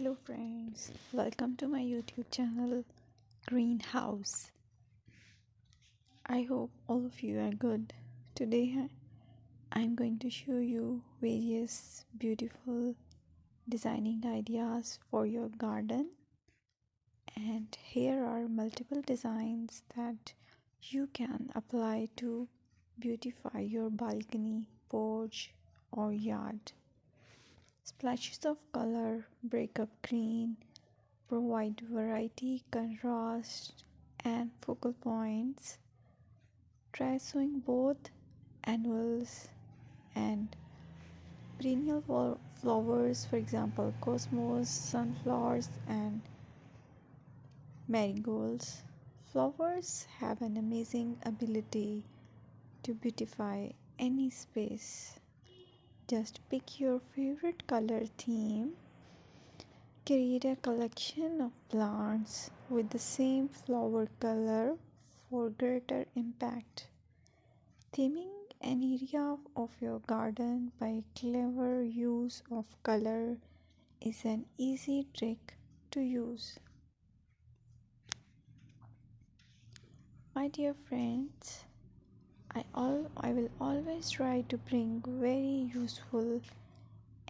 Hello friends, welcome to my YouTube channel Greenhouse. I hope all of you are good. Today I'm going to show you various beautiful designing ideas for your garden, and here are multiple designs that you can apply to beautify your balcony, porch or yard. Splashes of color break up green, provide variety, contrast, and focal points. Try sowing both annuals and perennial flowers, for example, cosmos, sunflowers, and marigolds. Flowers have an amazing ability to beautify any space. Just pick your favorite color theme. Create a collection of plants with the same flower color for greater impact. Theming an area of your garden by clever use of color is an easy trick to use. My dear friends, I will always try to bring very useful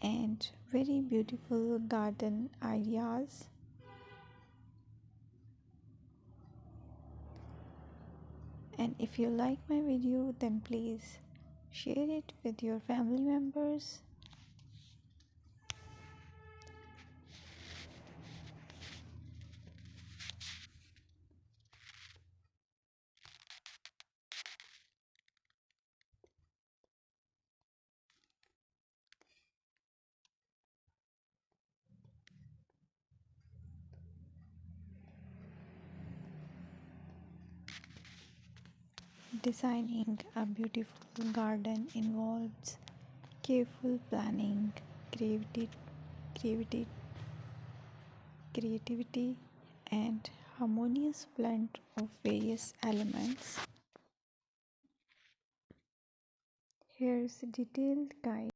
and very beautiful garden ideas. And if you like my video, then please share it with your family members. Designing a beautiful garden involves careful planning, creativity, creativity, and harmonious blend of various elements. Here's a detailed guide